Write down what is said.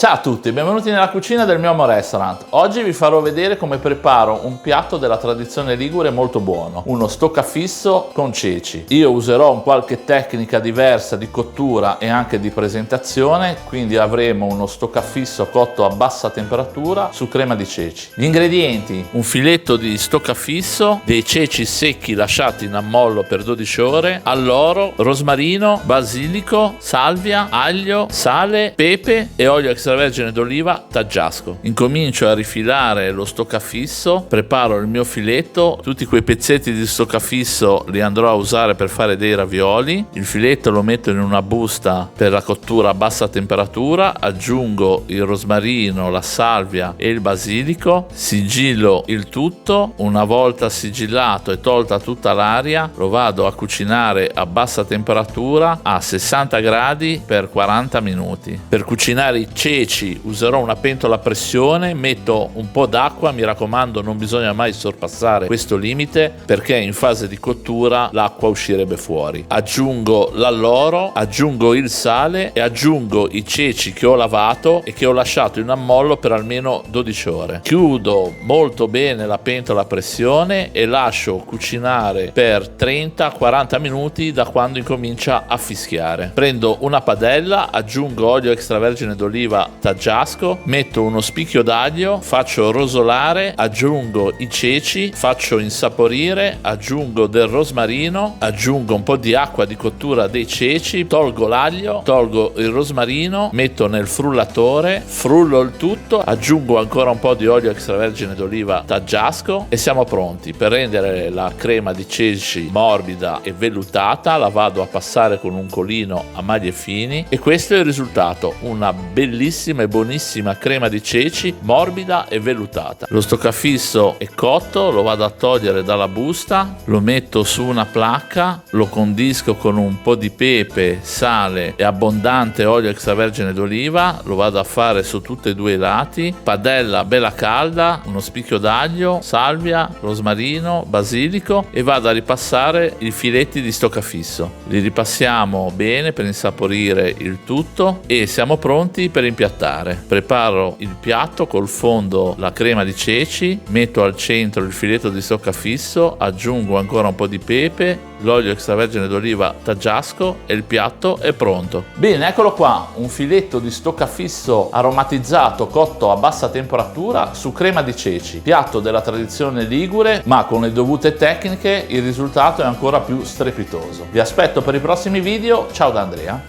Ciao a tutti, benvenuti nella cucina del mio Amo Restaurant. Oggi vi farò vedere come preparo un piatto della tradizione ligure molto buono, uno stoccafisso con ceci. Io userò qualche tecnica diversa di cottura e anche di presentazione, quindi avremo uno stoccafisso cotto a bassa temperatura su crema di ceci. Gli ingredienti: un filetto di stoccafisso, dei ceci secchi lasciati in ammollo per 12 ore, alloro, rosmarino, basilico, salvia, aglio, sale, pepe e olio extravergine d'oliva taggiasco. Incomincio a rifilare lo stoccafisso, preparo il mio filetto, tutti quei pezzetti di stoccafisso li andrò a usare per fare dei ravioli. Il filetto lo metto in una busta per la cottura a bassa temperatura, aggiungo il rosmarino, la salvia e il basilico, sigillo il tutto. Una volta sigillato e tolta tutta l'aria, lo vado a cucinare a bassa temperatura a 60 gradi per 40 minuti. Per cucinare i ceci userò una pentola a pressione, metto un po' d'acqua, mi raccomando non bisogna mai sorpassare questo limite perché in fase di cottura l'acqua uscirebbe fuori. Aggiungo l'alloro, aggiungo il sale e aggiungo i ceci che ho lavato e che ho lasciato in ammollo per almeno 12 ore. Chiudo molto bene la pentola a pressione e lascio cucinare per 30-40 minuti da quando incomincia a fischiare. Prendo una padella, aggiungo olio extravergine d'oliva taggiasco, metto uno spicchio d'aglio, faccio rosolare, aggiungo i ceci, faccio insaporire, aggiungo del rosmarino, aggiungo un po' di acqua di cottura dei ceci, tolgo l'aglio, tolgo il rosmarino, metto nel frullatore, frullo il tutto, aggiungo ancora un po' di olio extravergine d'oliva taggiasco e siamo pronti. Per rendere la crema di ceci morbida e vellutata la vado a passare con un colino a maglie fini e questo è il risultato: una bellissima e buonissima crema di ceci morbida e vellutata. Lo stoccafisso è cotto, lo vado a togliere dalla busta, lo metto su una placca, lo condisco con un po' di pepe, sale e abbondante olio extravergine d'oliva, lo vado a fare su tutti e due i lati, padella bella calda, uno spicchio d'aglio, salvia, rosmarino, basilico e vado a ripassare i filetti di stoccafisso. Li ripassiamo bene per insaporire il tutto e siamo pronti per impiattare. Preparo il piatto col fondo, la crema di ceci, metto al centro il filetto di stoccafisso, aggiungo ancora un po' di pepe, l'olio extravergine d'oliva taggiasco e il piatto è pronto. Bene, eccolo qua, un filetto di stoccafisso aromatizzato cotto a bassa temperatura su crema di ceci. Piatto della tradizione ligure, ma con le dovute tecniche il risultato è ancora più strepitoso. Vi aspetto per i prossimi video, ciao da Andrea.